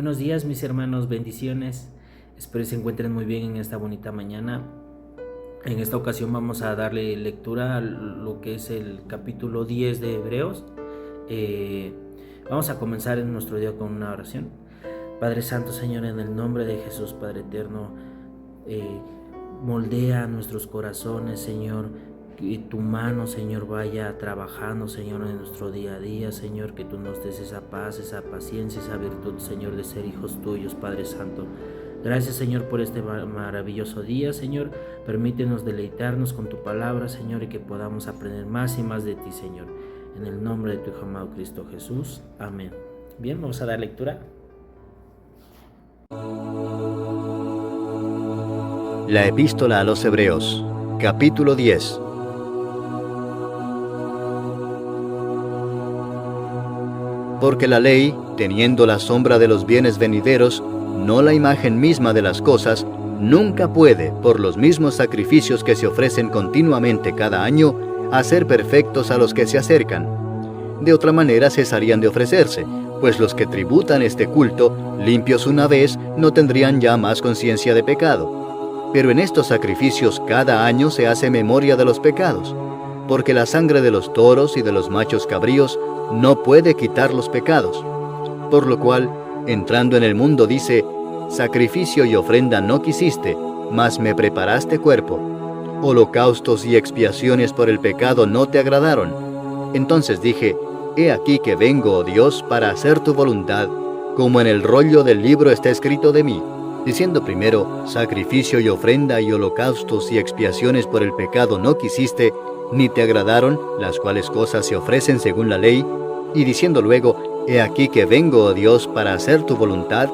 Buenos días mis hermanos, bendiciones. Espero que se encuentren muy bien en esta bonita mañana. En esta ocasión vamos a darle lectura a lo que es el capítulo 10 de Hebreos. Vamos a comenzar en nuestro día con una oración. Padre Santo, Señor, en el nombre de Jesús, Padre Eterno, moldea nuestros corazones, Señor. Que tu mano, Señor, vaya trabajando, Señor, en nuestro día a día, Señor, que tú nos des esa paz, esa paciencia, esa virtud, Señor, de ser hijos tuyos, Padre Santo. Gracias, Señor, por este maravilloso día, Señor. Permítenos deleitarnos con tu palabra, Señor, y que podamos aprender más y más de ti, Señor. En el nombre de tu Hijo amado Cristo Jesús. Amén. Bien, vamos a dar lectura. La Epístola a los Hebreos, capítulo 10. Porque la ley, teniendo la sombra de los bienes venideros, no la imagen misma de las cosas, nunca puede, por los mismos sacrificios que se ofrecen continuamente cada año, hacer perfectos a los que se acercan. De otra manera cesarían de ofrecerse, pues los que tributan este culto, limpios una vez, no tendrían ya más conciencia de pecado. Pero en estos sacrificios cada año se hace memoria de los pecados, porque la sangre de los toros y de los machos cabríos no puede quitar los pecados. Por lo cual, entrando en el mundo dice, sacrificio y ofrenda no quisiste, mas me preparaste cuerpo. Holocaustos y expiaciones por el pecado no te agradaron. Entonces dije, he aquí que vengo, oh Dios, para hacer tu voluntad, como en el rollo del libro está escrito de mí, diciendo primero, sacrificio y ofrenda y holocaustos y expiaciones por el pecado no quisiste, ni te agradaron, las cuales cosas se ofrecen según la ley, y diciendo luego, he aquí que vengo, oh Dios, para hacer tu voluntad,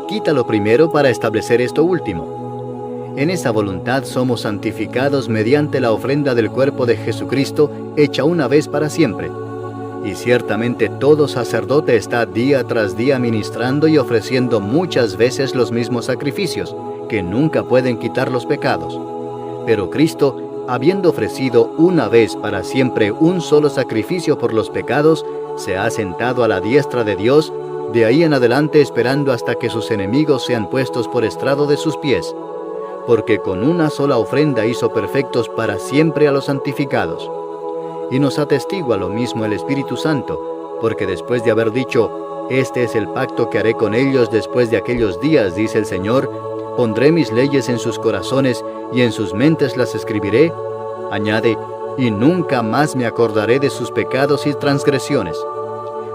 quítalo primero para establecer esto último. En esa voluntad somos santificados mediante la ofrenda del cuerpo de Jesucristo, hecha una vez para siempre. Y ciertamente todo sacerdote está día tras día ministrando y ofreciendo muchas veces los mismos sacrificios, que nunca pueden quitar los pecados. Pero Cristo, habiendo ofrecido una vez para siempre un solo sacrificio por los pecados, se ha sentado a la diestra de Dios, de ahí en adelante esperando hasta que sus enemigos sean puestos por estrado de sus pies. Porque con una sola ofrenda hizo perfectos para siempre a los santificados. Y nos atestigua lo mismo el Espíritu Santo, porque después de haber dicho, este es el pacto que haré con ellos después de aquellos días, dice el Señor, pondré mis leyes en sus corazones y en sus mentes las escribiré, añade, y nunca más me acordaré de sus pecados y transgresiones.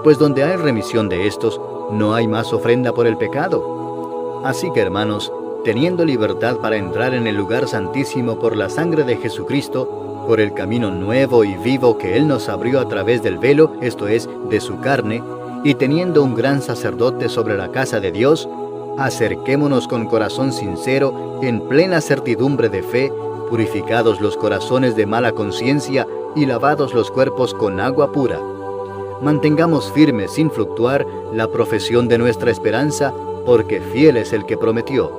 Pues donde hay remisión de estos, no hay más ofrenda por el pecado. Así que, hermanos, teniendo libertad para entrar en el lugar santísimo por la sangre de Jesucristo, por el camino nuevo y vivo que Él nos abrió a través del velo, esto es, de su carne, y teniendo un gran sacerdote sobre la casa de Dios, acerquémonos con corazón sincero, en plena certidumbre de fe, purificados los corazones de mala conciencia y lavados los cuerpos con agua pura. Mantengamos firme sin fluctuar la profesión de nuestra esperanza, porque fiel es el que prometió.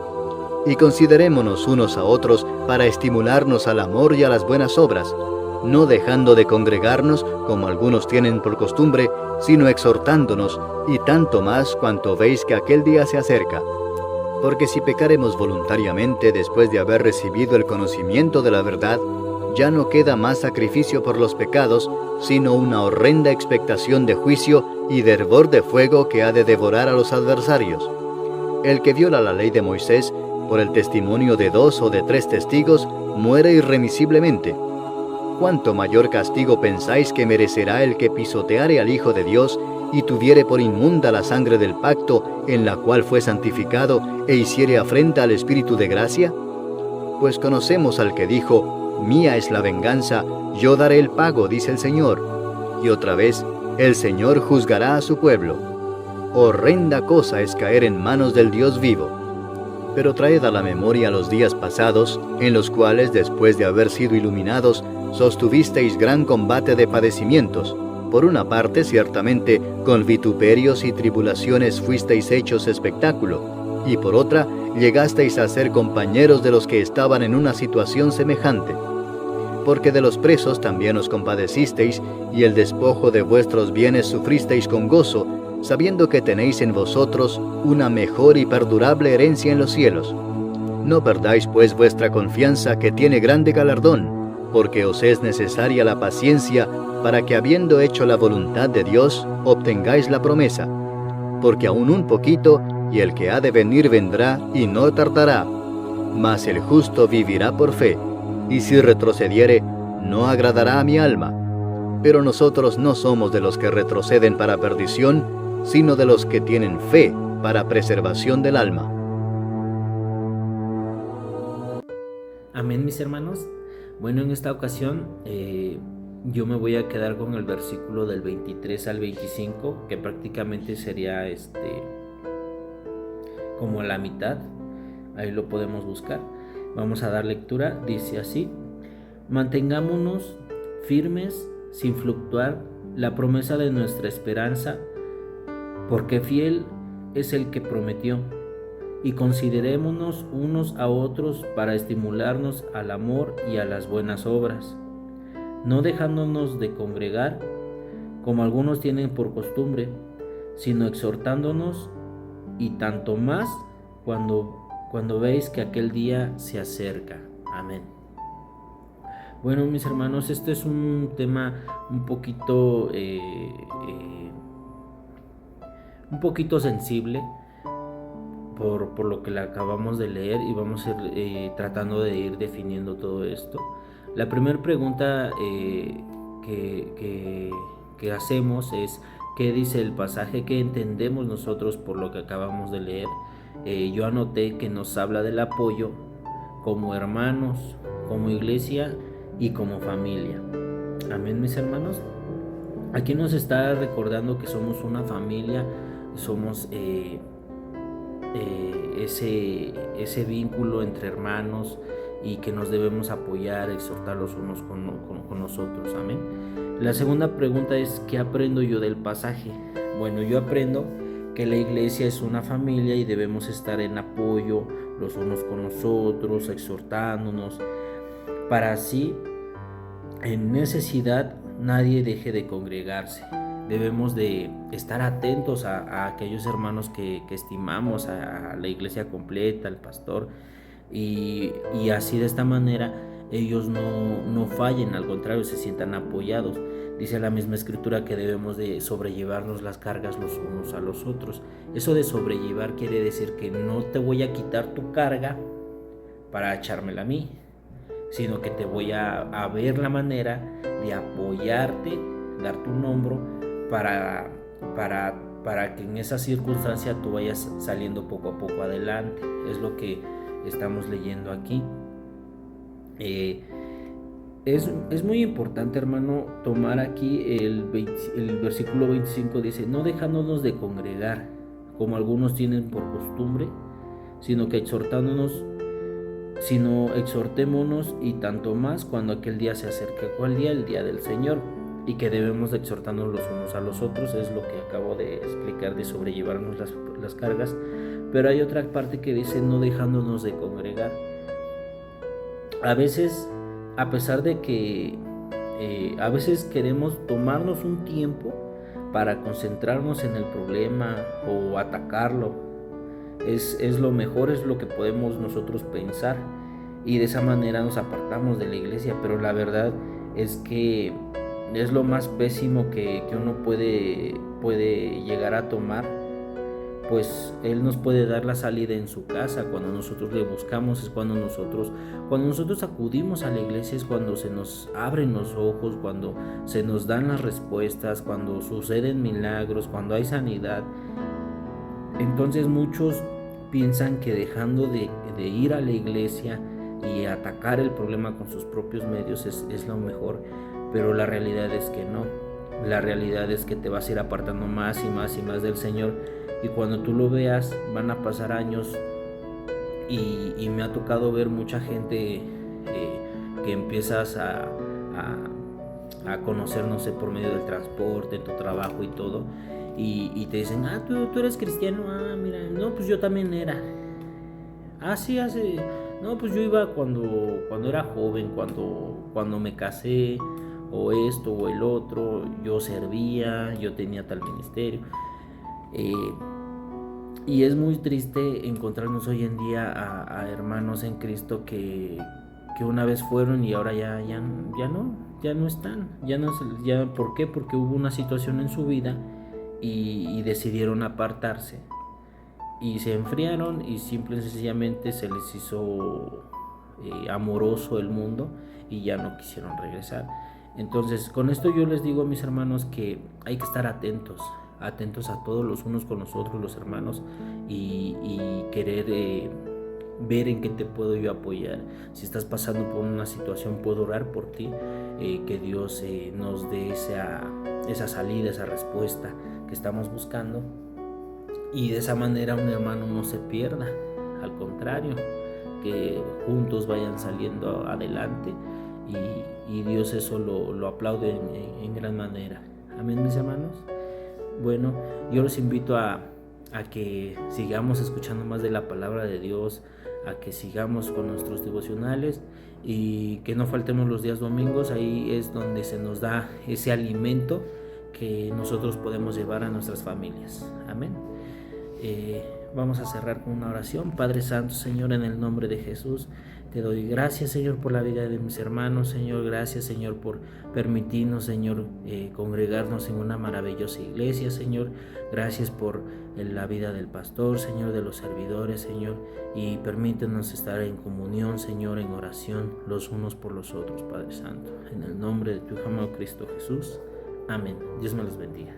Y considerémonos unos a otros para estimularnos al amor y a las buenas obras, no dejando de congregarnos como algunos tienen por costumbre, sino exhortándonos, y tanto más cuanto veis que aquel día se acerca. Porque si pecaremos voluntariamente después de haber recibido el conocimiento de la verdad, ya no queda más sacrificio por los pecados, sino una horrenda expectación de juicio y de hervor de fuego que ha de devorar a los adversarios. El que viola la ley de Moisés, por el testimonio de 2 o de 3 testigos, muere irremisiblemente. ¿Cuánto mayor castigo pensáis que merecerá el que pisoteare al Hijo de Dios y tuviere por inmunda la sangre del pacto en la cual fue santificado e hiciere afrenta al Espíritu de gracia? Pues conocemos al que dijo, mía es la venganza, yo daré el pago, dice el Señor. Y otra vez, el Señor juzgará a su pueblo. Horrenda cosa es caer en manos del Dios vivo. Pero traed a la memoria los días pasados, en los cuales, después de haber sido iluminados, sostuvisteis gran combate de padecimientos. Por una parte, ciertamente, con vituperios y tribulaciones fuisteis hechos espectáculo, y por otra, llegasteis a ser compañeros de los que estaban en una situación semejante. Porque de los presos también os compadecisteis, y el despojo de vuestros bienes sufristeis con gozo, sabiendo que tenéis en vosotros una mejor y perdurable herencia en los cielos. No perdáis pues vuestra confianza, que tiene grande galardón, porque os es necesaria la paciencia, para que habiendo hecho la voluntad de Dios, obtengáis la promesa. Porque aún un poquito, y el que ha de venir vendrá, y no tardará. Mas el justo vivirá por fe, y si retrocediere, no agradará a mi alma. Pero nosotros no somos de los que retroceden para perdición, sino de los que tienen fe para preservación del alma. Amén, mis hermanos. Bueno, en esta ocasión yo me voy a quedar con el versículo del 23 al 25, que prácticamente sería como la mitad. Ahí lo podemos buscar. Vamos a dar lectura. Dice así: mantengámonos firmes sin fluctuar la promesa de nuestra esperanza, porque fiel es el que prometió. Y considerémonos unos a otros para estimularnos al amor y a las buenas obras, no dejándonos de congregar, como algunos tienen por costumbre, sino exhortándonos, y tanto más cuando veis que aquel día se acerca. Amén. Bueno, mis hermanos, este es un tema un poquito sensible, por lo que le acabamos de leer, y vamos a ir tratando de ir definiendo todo esto. La primera pregunta que hacemos es: ¿qué dice el pasaje? ¿Qué entendemos nosotros por lo que acabamos de leer? Yo anoté que nos habla del apoyo como hermanos, como iglesia y como familia. Amén, mis hermanos. Aquí nos está recordando que somos una familia, somos ese vínculo entre hermanos, y que nos debemos apoyar, exhortar los unos con los otros. Amén. La segunda pregunta es: ¿qué aprendo yo del pasaje? Bueno, yo aprendo que la iglesia es una familia y debemos estar en apoyo los unos con los otros, exhortándonos, para así en necesidad nadie deje de congregarse. Debemos de estar atentos a aquellos hermanos que estimamos, a la iglesia completa, al pastor, y así de esta manera ellos no fallen, al contrario, se sientan apoyados. Dice la misma escritura que debemos de sobrellevarnos las cargas los unos a los otros. Eso de sobrellevar quiere decir que no te voy a quitar tu carga para echármela a mí, sino que te voy a ver la manera de apoyarte, darte un hombro para que en esa circunstancia tú vayas saliendo poco a poco adelante. Es lo que estamos leyendo aquí. Es muy importante, hermano, tomar aquí el versículo 25. Dice: no dejándonos de congregar, como algunos tienen por costumbre, sino exhortémonos, y tanto más cuando aquel día se acerque. ¿Cuál día? El día del Señor. Y que debemos de exhortarnos los unos a los otros, es lo que acabo de explicar, de sobrellevarnos las cargas. Pero hay otra parte que dice: no dejándonos de congregar. A veces, a pesar de que a veces queremos tomarnos un tiempo para concentrarnos en el problema o atacarlo, es lo mejor, es lo que podemos nosotros pensar, y de esa manera nos apartamos de la iglesia. Pero la verdad es que es lo más pésimo que uno puede llegar a tomar, pues Él nos puede dar la salida en su casa. Cuando nosotros le buscamos es cuando nosotros acudimos a la iglesia, es cuando se nos abren los ojos, cuando se nos dan las respuestas, cuando suceden milagros, cuando hay sanidad. Entonces muchos piensan que dejando de ir a la iglesia y atacar el problema con sus propios medios es lo mejor, pero la realidad es que no. La realidad es que te vas a ir apartando más y más y más del Señor, y cuando tú lo veas van a pasar años, y me ha tocado ver mucha gente que empiezas a conocer, no sé, por medio del transporte, tu trabajo y todo, y te dicen: tú eres cristiano. Mira, no, pues yo también era. Sí, no, pues yo iba cuando era joven, cuando me casé, o esto o el otro, yo servía, yo tenía tal ministerio. Eh, y es muy triste encontrarnos hoy en día a hermanos en Cristo que una vez fueron y ahora ya no están. ¿Por qué? Porque hubo una situación en su vida y decidieron apartarse. Y se enfriaron y simple y sencillamente se les hizo amoroso el mundo y ya no quisieron regresar. Entonces, con esto yo les digo a mis hermanos que hay que estar atentos a todos los unos con los otros, los hermanos, y querer ver en qué te puedo yo apoyar. Si estás pasando por una situación, puedo orar por ti, que Dios nos dé esa salida, esa respuesta que estamos buscando, y de esa manera un hermano no se pierda, al contrario, que juntos vayan saliendo adelante, y Dios eso lo aplaude en gran manera. Amén, mis hermanos. Bueno, yo los invito a que sigamos escuchando más de la palabra de Dios, a que sigamos con nuestros devocionales y que no faltemos los días domingos. Ahí es donde se nos da ese alimento que nosotros podemos llevar a nuestras familias. Amén. Vamos a cerrar con una oración. Padre Santo, Señor, en el nombre de Jesús, te doy gracias, Señor, por la vida de mis hermanos, Señor. Gracias, Señor, por permitirnos, Señor, congregarnos en una maravillosa iglesia, Señor. Gracias por la vida del pastor, Señor, de los servidores, Señor. Y permítenos estar en comunión, Señor, en oración, los unos por los otros, Padre Santo. En el nombre de tu Hijo amado Cristo Jesús. Amén. Dios me los bendiga.